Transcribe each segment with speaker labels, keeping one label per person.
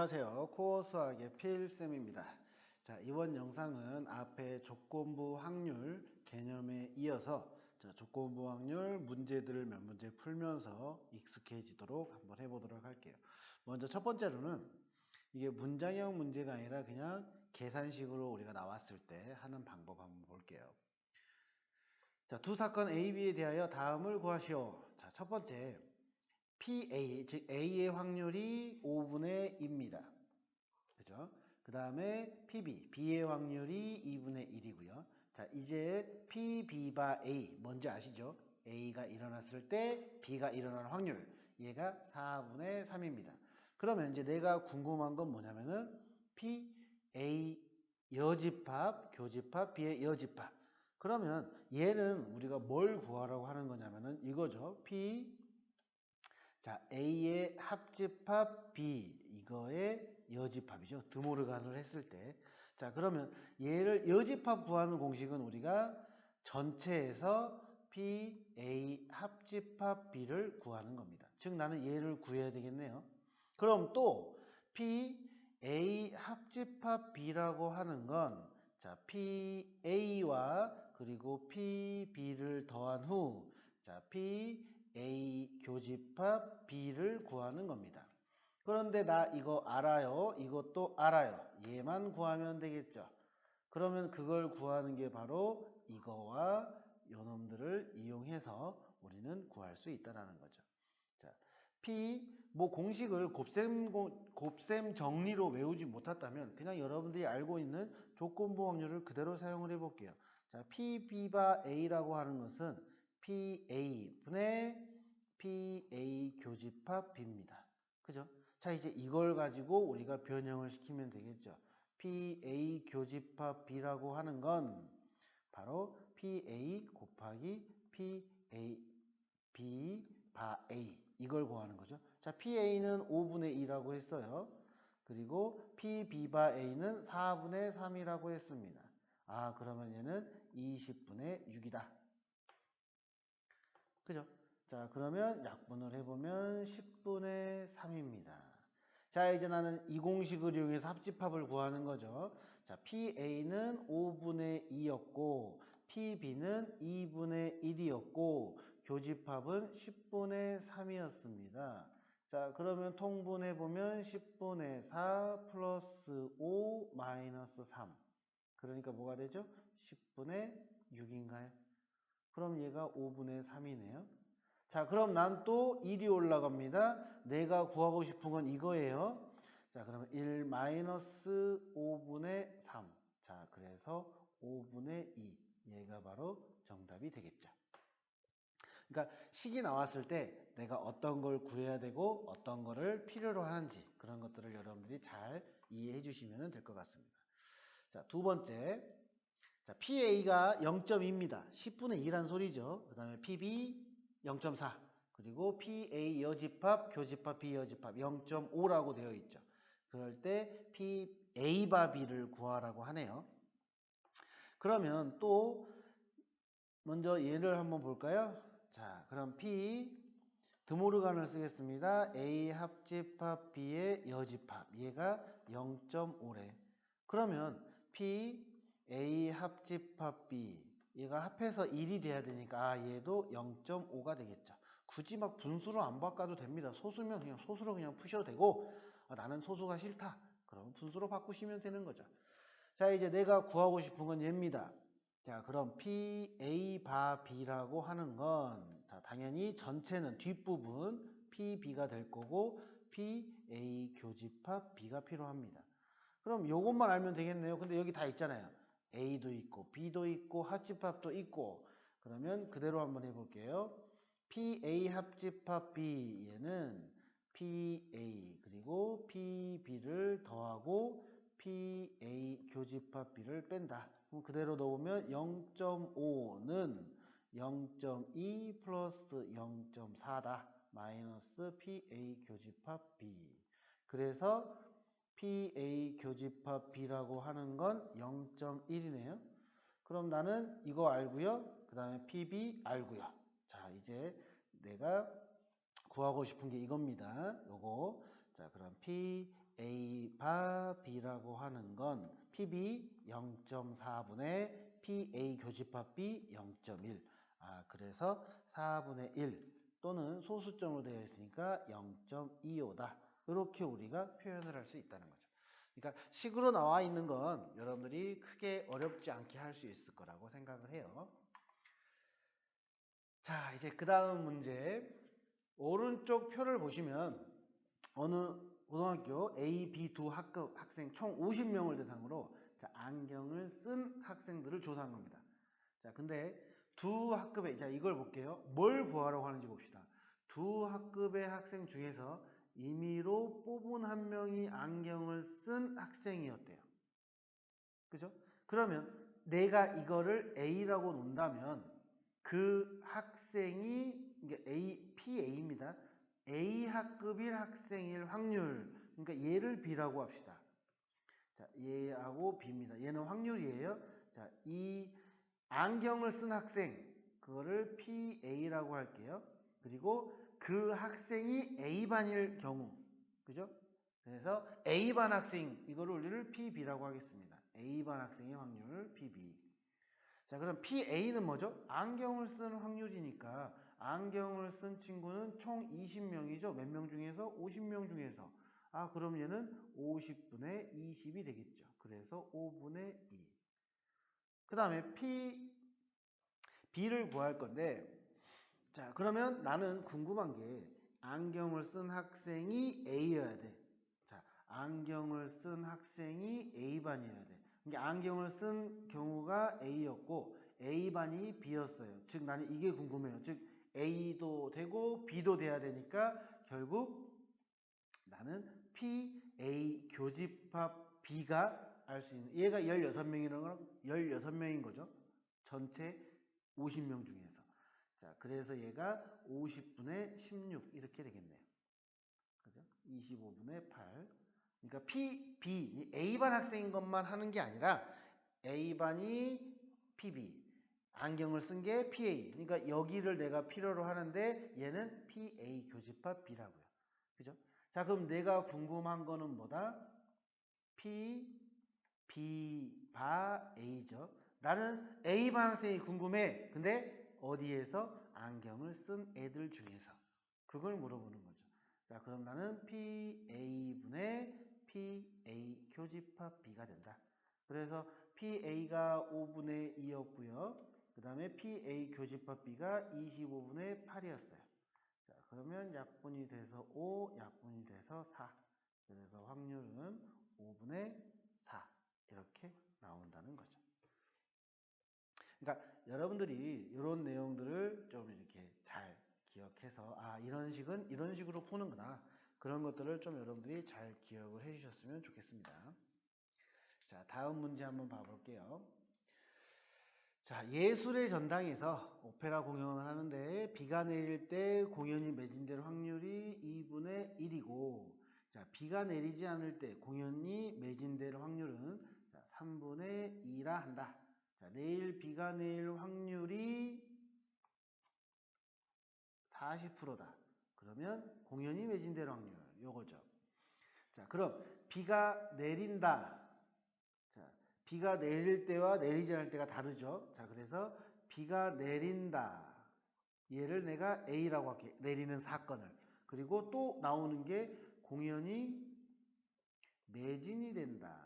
Speaker 1: 안녕하세요. 코어 수학의 필쌤입니다. 자, 이번 영상은 앞에 조건부 확률 개념에 이어서 조건부 확률 문제들을 몇 문제 풀면서 익숙해지도록 한번 해보도록 할게요. 먼저 첫 번째로는 이게 문장형 문제가 아니라 그냥 계산식으로 우리가 나왔을 때 하는 방법 한번 볼게요. 자, 두 사건 A, B에 대하여 다음을 구하시오. 자, 첫 번째. PA, 즉 A의 확률이 5분의 2입니다. 그죠? 그 다음에 PB, B의 확률이 2분의 1이고요. 자, 이제 PB 바 A, 뭔지 아시죠? A가 일어났을 때 B가 일어나는 확률, 얘가 4분의 3입니다. 그러면 이제 내가 궁금한 건 뭐냐면은 PA 여집합, 교집합, B의 여집합. 그러면 얘는 우리가 뭘 구하라고 하는 거냐면은 이거죠. 자, A의 합집합 B, 이거의 여집합이죠. 드모르간을 했을 때. 자, 그러면 얘를 여집합 구하는 공식은 우리가 전체에서 P, A 합집합 B를 구하는 겁니다. 즉, 나는 얘를 구해야 되겠네요. 그럼 또 P, A 합집합 B라고 하는 건 자, P, A와 그리고 P, B를 더한 후 자, P, A 교집합 B를 구하는 겁니다. 그런데 나 이거 알아요. 이것도 알아요. 얘만 구하면 되겠죠. 그러면 그걸 구하는 게 바로 이거와 요놈들을 이용해서 우리는 구할 수 있다는 거죠. 자, P 뭐 공식을 곱셈 정리로 외우지 못했다면 그냥 여러분들이 알고 있는 조건부 확률을 그대로 사용을 해볼게요. 자, PB 바 A라고 하는 것은 PA분의 PA 교집합 B입니다. 그죠? 자, 이제 이걸 가지고 우리가 변형을 시키면 되겠죠. PA 교집합 B라고 하는 건 바로 PA 곱하기 PA B 바 A 이걸 구하는 거죠. 자, PA는 5분의 2라고 했어요. 그리고 PB 바 A는 4분의 3이라고 했습니다. 아, 그러면 얘는 20분의 6이다. 그죠? 자, 그러면 약분을 해보면 10분의 3입니다. 자, 이제 나는 이 공식을 이용해서 합집합을 구하는 거죠. 자, PA는 5분의 2였고, PB는 2분의 1이었고, 교집합은 10분의 3이었습니다. 자, 그러면 통분해보면 10분의 4 플러스 5 마이너스 3. 그러니까 뭐가 되죠? 10분의 6인가요? 그럼 얘가 5분의 3이네요. 자, 그럼 난 또 1이 올라갑니다. 내가 구하고 싶은 건 이거예요. 자, 그러면 1 마이너스 5분의 3. 자, 그래서 5분의 2. 얘가 바로 정답이 되겠죠. 그러니까 식이 나왔을 때 내가 어떤 걸 구해야 되고 어떤 거를 필요로 하는지 그런 것들을 여러분들이 잘 이해해 주시면 될 것 같습니다. 자, 두 번째. 자, PA가 0.2입니다. 10분의 2란 소리죠. 그 다음에 PB 0.4. 그리고 PA 여집합, 교집합, B 여집합 0.5라고 되어 있죠. 그럴 때 PA 바 B를 구하라고 하네요. 그러면 또 먼저 얘를 한번 볼까요? 자, 그럼 P 드모르간을 쓰겠습니다. A 합집합 B의 여집합. 얘가 0.5래. 그러면 P A 합집합 B 얘가 합해서 1이 돼야 되니까 얘도 0.5가 되겠죠. 굳이 막 분수로 안 바꿔도 됩니다. 소수면 그냥 소수로 그냥 푸셔도 되고 나는 소수가 싫다. 그럼 분수로 바꾸시면 되는 거죠. 자, 이제 내가 구하고 싶은 건 얘입니다. 자, 그럼 PA 바 B라고 하는 건 자, 당연히 전체는 뒷부분 PB가 될 거고 PA 교집합 B가 필요합니다. 그럼 요것만 알면 되겠네요. 근데 여기 다 있잖아요. A도 있고 B도 있고 합집합도 있고 그러면 그대로 한번 해볼게요. PA 합집합 B 얘는 PA 그리고 PB를 더하고 PA 교집합 B를 뺀다. 그럼 그대로 넣으면 0.5는 0.2 플러스 0.4다. 마이너스 PA 교집합 B. 그래서 PA 교집합 B라고 하는 건 0.1이네요. 그럼 나는 이거 알고요. 그 다음에 PB 알고요. 자, 이제 내가 구하고 싶은 게 이겁니다. 요거. 자, 그럼 PA A 바 B라고 하는 건 PB 0.4분의 PA 교집합 B 0.1. 그래서 4분의 1 또는 소수점으로 되어 있으니까 0.25다. 이렇게 우리가 표현을 할 수 있다는 거죠. 그러니까 식으로 나와 있는 건 여러분들이 크게 어렵지 않게 할 수 있을 거라고 생각을 해요. 자, 이제 그 다음 문제. 오른쪽 표를 보시면 어느 고등학교 A, B 두 학급 학생 총 50명을 대상으로 안경을 쓴 학생들을 조사한 겁니다. 자, 근데 두 학급에, 자, 이걸 볼게요. 뭘 구하라고 하는지 봅시다. 두 학급의 학생 중에서 임의로 뽑은 한 명이 안경을 쓴 학생이었대요. 그죠? 그러면 내가 이거를 A라고 놓는다면 그 학생이, 이게 PA입니다. A 학급일 학생일 확률, 그러니까 얘를 B라고 합시다. 자, 얘하고 B입니다. 얘는 확률이에요. 자, 이 안경을 쓴 학생, 그거를 PA라고 할게요. 그리고 그 학생이 A반일 경우, 그죠? 그래서 A반 학생, 이거를 우리를 PB라고 하겠습니다. A반 학생의 확률 PB. 자, 그럼 PA는 뭐죠? 안경을 쓰는 확률이니까 안경을 쓴 친구는 총 20명이죠. 몇 명 중에서? 50명 중에서. 그럼 얘는 50분의 20이 되겠죠. 그래서 5분의 2. 그 다음에 B를 구할 건데, 자, 그러면 나는 궁금한 게 안경을 쓴 학생이 A여야 돼. 자, 안경을 쓴 학생이 A반이어야 돼. 그러니까 안경을 쓴 경우가 A였고 A반이 B였어요. 즉 나는 이게 궁금해요. 즉 A도 되고 B도 돼야 되니까 결국 나는 PA 교집합 B가 알 수 있는, 얘가 16명인 거죠. 전체 50명 중에서. 자, 그래서 얘가 50분의 16 이렇게 되겠네요. 그죠? 25분의 8. 그러니까 B, A반 학생인 것만 하는 게 아니라 A반이 PB, 안경을 쓴 게 PA. 그러니까 여기를 내가 필요로 하는데 얘는 PA 교집합 B라고요. 그죠? 자, 그럼 내가 궁금한 거는 뭐다? B 바 A죠. 나는 A반 학생이 궁금해. 근데 어디에서? 안경을 쓴 애들 중에서. 그걸 물어보는 거죠. 자, 그럼 나는 PA분의 PA 교집합 B가 된다. 그래서 PA가 5분의 2였고요. 그 다음에 PA 교집합 B가 25분의 8이었어요. 자, 그러면 약분이 돼서 5, 약분이 돼서 4. 그래서 확률은 5분의 4. 이렇게 나온다는 거죠. 그러니까 여러분들이 이런 내용들을 좀 이렇게 잘 기억해서 이런 식은 이런 식으로 푸는구나. 그런 것들을 좀 여러분들이 잘 기억을 해 주셨으면 좋겠습니다. 자, 다음 문제 한번 봐볼게요. 자, 예술의 전당에서 오페라 공연을 하는데 비가 내릴 때 공연이 매진될 확률이 2분의 1이고, 자, 비가 내리지 않을 때 공연이 매진될 확률은 3분의 2라 한다. 자, 내일 비가 내릴 확률이 40%다. 그러면 공연이 매진될 확률, 요거죠. 자, 그럼 비가 내린다. 자, 비가 내릴 때와 내리지 않을 때가 다르죠. 자, 그래서 비가 내린다. 얘를 내가 A라고 할게. 내리는 사건을. 그리고 또 나오는 게 공연이 매진이 된다.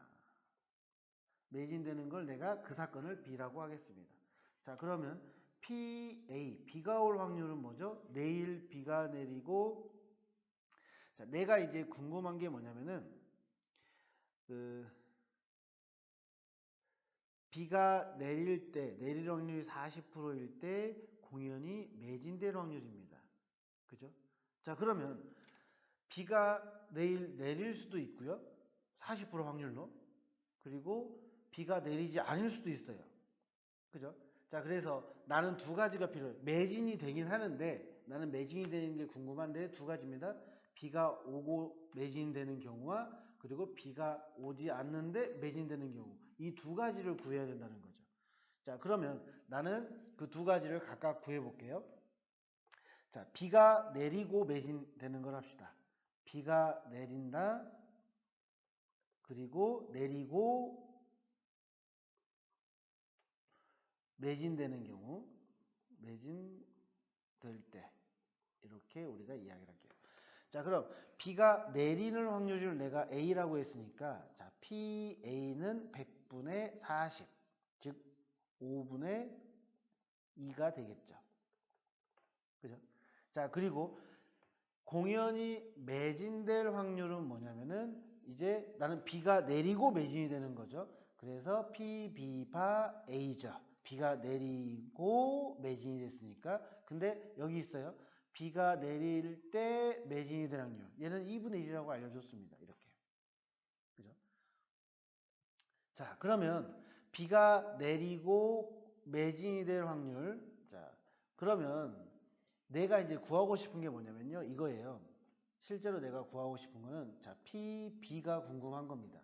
Speaker 1: 매진되는 걸 내가 그 사건을 B라고 하겠습니다. 자, 그러면 PA, 비가 올 확률은 뭐죠? 내일 비가 내리고, 자, 내가 이제 궁금한 게 뭐냐면은, 비가 내릴 때, 내릴 확률이 40%일 때 공연이 매진될 확률입니다. 그죠? 자, 그러면 비가 내일 내릴 수도 있고요. 40% 확률로. 그리고 비가 내리지 않을 수도 있어요. 그죠? 자, 그래서 나는 두 가지가 필요해요. 매진이 되긴 하는데 나는 매진이 되는 게 궁금한데 두 가지입니다. 비가 오고 매진되는 경우와 그리고 비가 오지 않는데 매진되는 경우. 이 두 가지를 구해야 된다는 거죠. 자, 그러면 나는 그 두 가지를 각각 구해 볼게요. 자, 비가 내리고 매진되는 걸 합시다. 비가 내린다. 그리고 내리고 매진되는 경우, 매진될 때 이렇게 우리가 이야기를 할게요. 자, 그럼 B가 내리는 확률을 내가 A라고 했으니까 자, PA는 100분의 40, 즉 5분의 2가 되겠죠. 그죠? 자, 그리고 공연이 매진될 확률은 뭐냐면은 이제 나는 B가 내리고 매진이 되는 거죠. 그래서 P, B, 바 A죠. B가 내리고 매진이 됐으니까. 근데 여기 있어요. B가 내릴 때 매진이 될 확률. 얘는 2분의 1이라고 알려줬습니다. 이렇게. 그죠? 자, 그러면 B가 내리고 매진이 될 확률. 자, 그러면 내가 이제 구하고 싶은 게 뭐냐면요. 이거예요. 실제로 내가 구하고 싶은 거는 자, P, B가 궁금한 겁니다.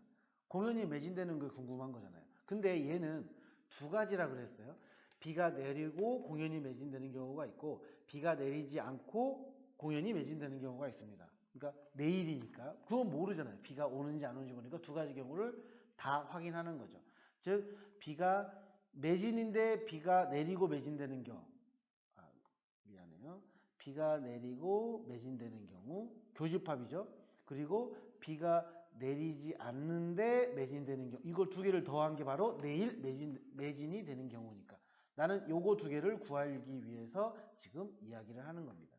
Speaker 1: 공연이 매진되는 게 궁금한 거잖아요. 근데 얘는 두 가지라 그랬어요. B가 내리고 공연이 매진되는 경우가 있고 B가 내리지 않고 공연이 매진되는 경우가 있습니다. 그러니까 내일이니까 그건 모르잖아요. B가 오는지 안 오는지 모르니까 두 가지 경우를 다 확인하는 거죠. 즉 B가 매진인데 B가 내리고 매진되는 경우, 미안해요. B가 내리고 매진되는 경우 교집합이죠. 그리고 B가 내리지 않는데 매진되는 경우, 이걸 두 개를 더한 게 바로 내일 매진이 되는 경우니까 나는 요거 두 개를 구하기 위해서 지금 이야기를 하는 겁니다.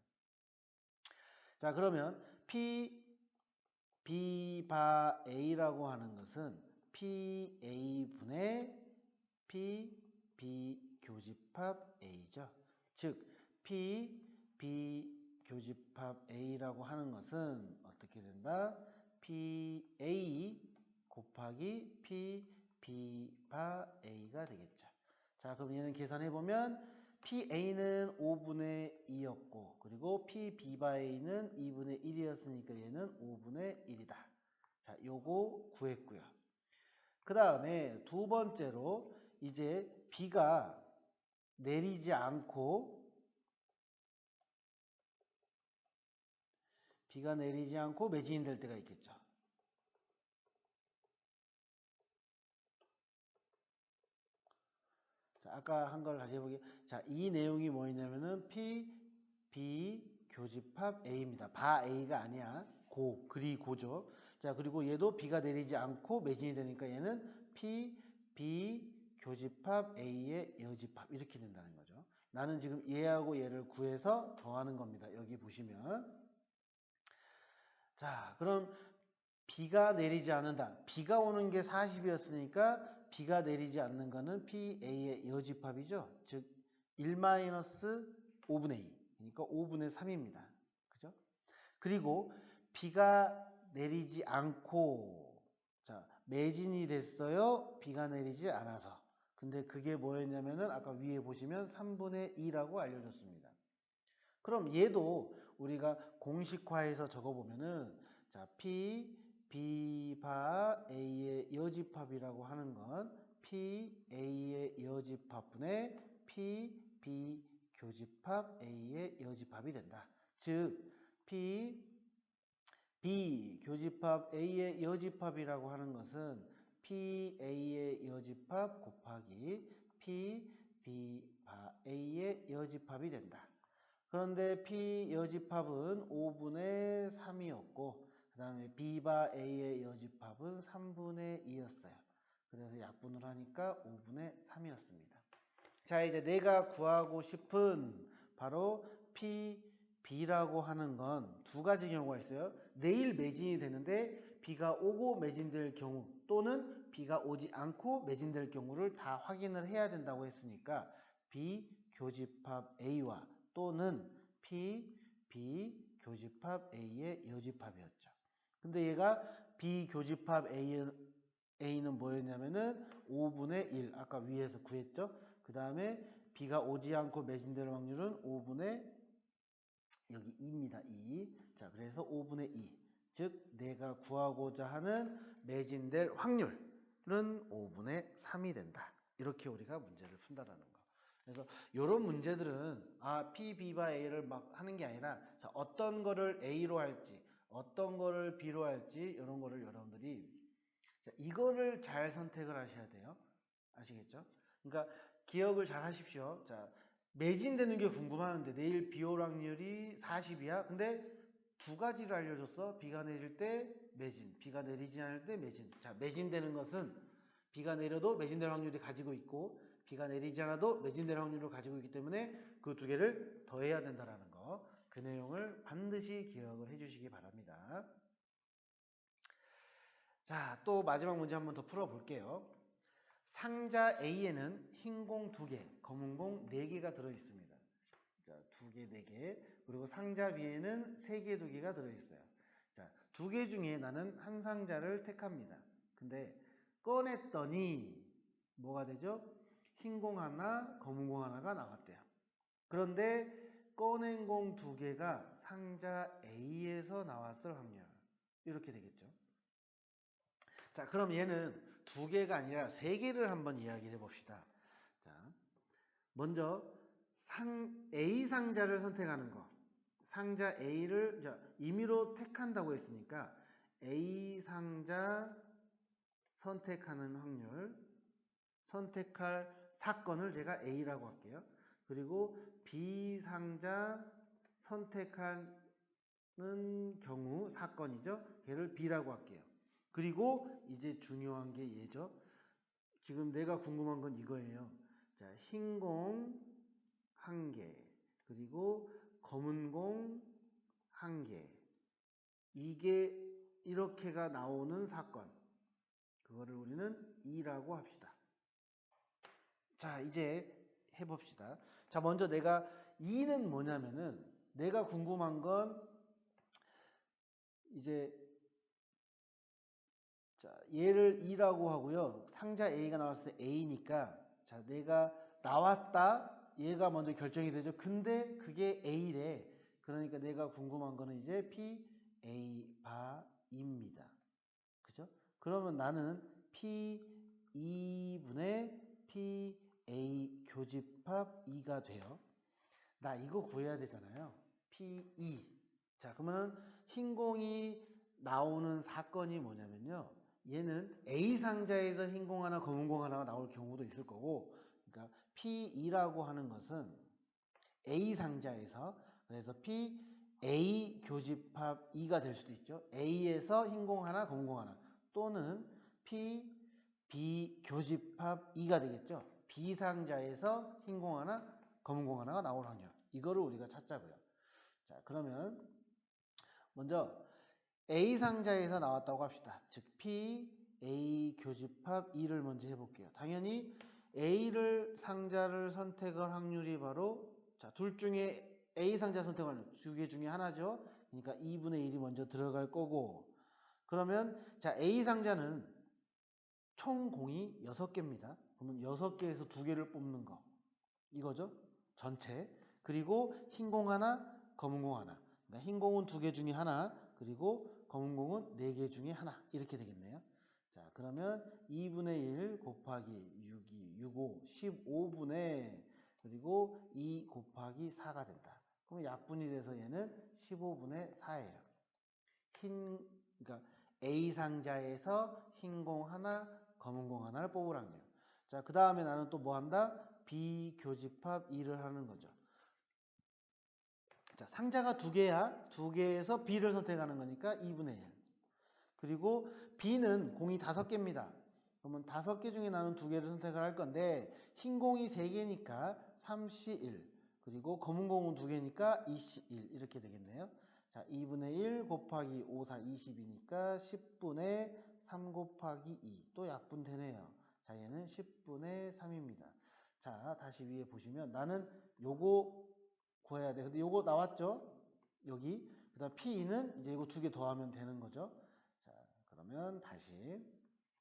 Speaker 1: 자, 그러면 P, B, 바 A라고 하는 것은 PA분의 P, B 교집합 A죠. 즉 P, B 교집합 A라고 하는 것은 어떻게 된다? PA 곱하기 P, B 바 A가 되겠죠. 자, 그럼 얘는 계산해보면 PA는 5분의 2였고 그리고 P, B 바 A는 2분의 1이었으니까 얘는 5분의 1이다. 자, 요거 구했고요. 그 다음에 두 번째로 이제 B가 내리지 않고 매진이 될 때가 있겠죠. 자, 아까 한 걸 다시 해보게. 자, 이 내용이 뭐냐면은 P, B 교집합 A입니다. 바 A가 아니야. 그리고죠. 자, 그리고 얘도 B가 내리지 않고 매진이 되니까 얘는 P, B 교집합 A의 여집합 이렇게 된다는 거죠. 나는 지금 얘하고 얘를 구해서 더하는 겁니다. 여기 보시면. 자, 그럼 B가 내리지 않는다. B가 오는 게 40이었으니까 B가 내리지 않는 거는 PA의 여집합이죠. 즉 1-5분의 2. 그러니까 5분의 3입니다. 그죠? 그리고 B가 내리지 않고 자, 매진이 됐어요. B가 내리지 않아서. 근데 그게 뭐였냐면은 아까 위에 보시면 3분의 2라고 알려줬습니다. 그럼 얘도 우리가 공식화해서 적어보면은 자, P, B 바 A의 여집합이라고 하는 건 P, A의 여집합분의 P, B 교집합 A의 여집합이 된다. 즉, P, B 교집합 A의 여집합이라고 하는 것은 P, A의 여집합 곱하기 P, B 바 A의 여집합이 된다. 그런데 P 여집합은 5분의 3이었고 그 다음에 B 바 A의 여집합은 3분의 2였어요. 그래서 약분을 하니까 5분의 3이었습니다. 자, 이제 내가 구하고 싶은 바로 P, B라고 하는 건 두 가지 경우가 있어요. 내일 매진이 되는데 B가 오고 매진될 경우 또는 B가 오지 않고 매진될 경우를 다 확인을 해야 된다고 했으니까 B 교집합 A와 또는 P, B 교집합 A의 여집합이었죠. 근데 얘가 B 교집합 A는 뭐였냐면은 5분의 1. 아까 위에서 구했죠. 그 다음에 B가 오지 않고 매진될 확률은 5분의 여기 2입니다. 2. 자, 그래서 5분의 2. 즉 내가 구하고자 하는 매진될 확률은 5분의 3이 된다. 이렇게 우리가 문제를 푼다라는 거. 그래서 이런 문제들은 P, B 바 A를 막 하는 게 아니라 자, 어떤 거를 A로 할지 어떤 거를 B로 할지 이런 거를 여러분들이 자, 이거를 잘 선택을 하셔야 돼요. 아시겠죠? 그러니까 기억을 잘 하십시오. 자, 매진되는 게 궁금하는데 내일 비 올 확률이 40이야. 근데 두 가지를 알려줬어. 비가 내릴 때 매진, 비가 내리지 않을 때 매진. 자, 매진되는 것은 비가 내려도 매진될 확률이 가지고 있고 비가 내리지 않아도 매진될 확률을 가지고 있기 때문에 그 두 개를 더해야 된다라는 거. 그 내용을 반드시 기억을 해주시기 바랍니다. 자, 또 마지막 문제 한번 더 풀어볼게요. 상자 A에는 흰 공 2개, 검은 공 4개가 들어있습니다. 자, 2개, 4개. 그리고 상자 B에는 3개, 2개가 들어있어요. 자, 2개 중에 나는 한 상자를 택합니다. 근데 꺼냈더니 뭐가 되죠? 흰 공 하나, 검은 공 하나가 나왔대요. 그런데 꺼낸 공 2개가 상자 A에서 나왔을 확률. 이렇게 되겠죠. 자, 그럼 얘는 2개가 아니라 3개를 한번 이야기를 해봅시다. 자, 먼저 A 상자를 선택하는 거. 상자 A를 임의로 택한다고 했으니까 A 상자 선택하는 확률, 선택할 사건을 제가 A라고 할게요. 그리고 B 상자 선택하는 경우 사건이죠. 걔를 B라고 할게요. 그리고 이제 중요한 게 얘죠. 지금 내가 궁금한 건 이거예요. 자, 흰 공 1개, 그리고 검은 공 1개. 이게 이렇게가 나오는 사건. 그거를 우리는 2라고 합시다. 자, 이제 해봅시다. 자, 먼저 내가 2는 뭐냐면은 내가 궁금한 건 이제 자, 얘를 2라고 하고요. 상자 A가 나왔을 때 A니까 자, 내가 나왔다. 얘가 먼저 결정이 되죠. 근데 그게 A래. 그러니까 내가 궁금한 거는 이제 P, A, 바입니다. 그죠? 그러면 나는 P, 2분의 P, A 교집합 2가 돼요. 나 이거 구해야 되잖아요. P, 2. 자, 그러면 흰 공이 나오는 사건이 뭐냐면요. 얘는 A 상자에서 흰 공 하나, 검은 공 하나가 나올 경우도 있을 거고, 그러니까 P2라고 하는 것은 A 상자에서, 그래서 P, A 교집합 2가 될 수도 있죠. A에서 흰 공 하나, 검은 공 하나. 또는 P, B 교집합 2가 되겠죠. B 상자에서 흰 공 하나, 검은 공 하나가 나올 확률. 이거를 우리가 찾자고요. 자, 그러면 먼저 A 상자에서 나왔다고 합시다. 즉 P, A 교집합 2를 먼저 해볼게요. 당연히 A를 상자를 선택할 확률이 바로 자, 둘 중에 A 상자 선택할 확률 2개 중에 하나죠. 그러니까 2분의 1이 먼저 들어갈 거고 그러면 자 A 상자는 총 공이 6개입니다. 그러면 6개에서 2개를 뽑는 거 이거죠. 전체. 그리고 흰 공 하나, 검은 공 하나. 그러니까 흰 공은 2개 중에 하나, 그리고 검은 공은 4개 중에 하나. 이렇게 되겠네요. 자, 그러면 2분의 1 곱하기 6이 65, 15분의 그리고 2 곱하기 4가 된다. 그럼 약분이 돼서 얘는 15분의 4예요. 그러니까 A 상자에서 흰 공 하나, 검은 공 하나를 뽑을 확률. 자, 그 다음에 나는 또 뭐 한다? 비교집합 2를 하는 거죠. 자, 상자가 2개야. 2개에서 B를 선택하는 거니까 2분의 1. 그리고 B는 공이 5개입니다. 그러면 5개 중에 나는 2개를 선택을 할 건데 흰 공이 3개니까 3C1 그리고 검은 공은 2개니까 2C1 이렇게 되겠네요. 자, 2분의 1 곱하기 5, 4, 20이니까 10분의 3 곱하기 2. 또 약분되네요. 자, 얘는 10분의 3입니다. 자, 다시 위에 보시면 나는 요거 구해야 돼. 근데 요거 나왔죠? 여기. 그 다음 P2는 이제 이거 2개 더하면 되는 거죠. 자, 그러면 다시.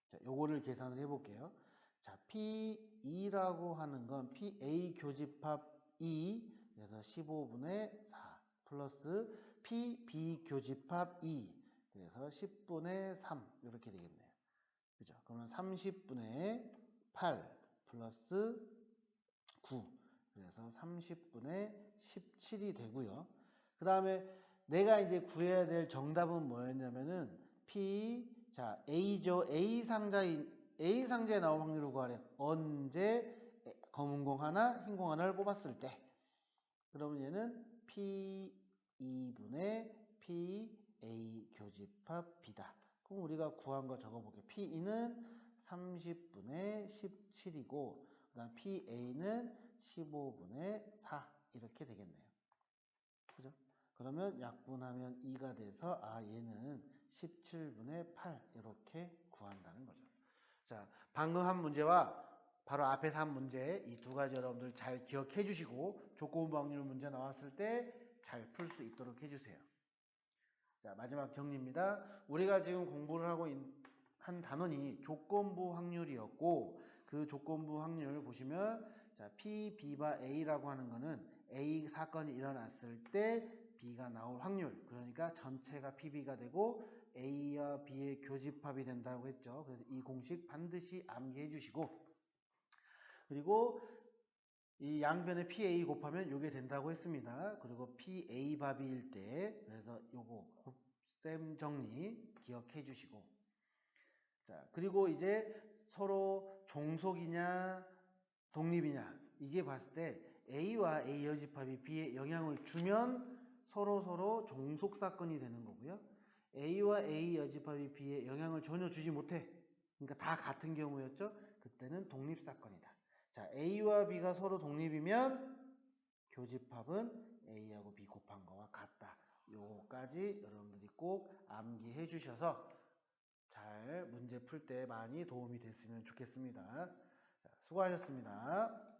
Speaker 1: 자, 요거를 계산을 해볼게요. 자, P2라고 하는 건 PA 교집합 2. 그래서 15분의 4. 플러스 PB 교집합 2. 그래서 10분의 3. 이렇게 되겠네요. 그죠? 그러면 30분의 8 플러스 9. 그래서 30분의 17이 되고요. 그 다음에 내가 이제 구해야 될 정답은 뭐였냐면은 P, 자, A죠. A 상자에 나올 확률을 구하래. 언제 검은 공 하나, 흰 공 하나를 뽑았을 때. 그러면 얘는 P2분의 PA 교집합 B다. 그럼 우리가 구한 거 적어볼게요. P2는 30분의 17이고 그 다음 PA는 15분의 4 이렇게 되겠네요. 그죠? 그러면 약분하면 2가 돼서 얘는 17분의 8 이렇게 구한다는 거죠. 자, 방금 한 문제와 바로 앞에서 한 문제 이 두 가지 여러분들 잘 기억해 주시고 조건부 확률 문제 나왔을 때 잘 풀 수 있도록 해주세요. 자, 마지막 정리입니다. 우리가 지금 공부를 하고 한 단원이 조건부 확률이었고 그 조건부 확률 보시면 자, P, B바 A라고 하는 거는 A 사건이 일어났을 때 B가 나올 확률 그러니까 전체가 PB가 되고 A와 B의 교집합이 된다고 했죠. 그래서 이 공식 반드시 암기해 주시고 그리고 이 양변에 PA 곱하면 이게 된다고 했습니다. 그리고 PA 밥일 때 그래서 요거 곱셈 정리 기억해 주시고 자 그리고 이제 서로 종속이냐 독립이냐 이게 봤을 때 A와 A 여집합이 B에 영향을 주면 서로 종속 사건이 되는 거고요. A와 A 여집합이 B에 영향을 전혀 주지 못해. 그러니까 다 같은 경우였죠. 그때는 독립 사건이다. 자, A와 B가 서로 독립이면 교집합은 A하고 B 곱한 거와 같다. 요거까지 여러분들이 꼭 암기해 주셔서 잘 문제 풀 때 많이 도움이 됐으면 좋겠습니다. 자, 수고하셨습니다.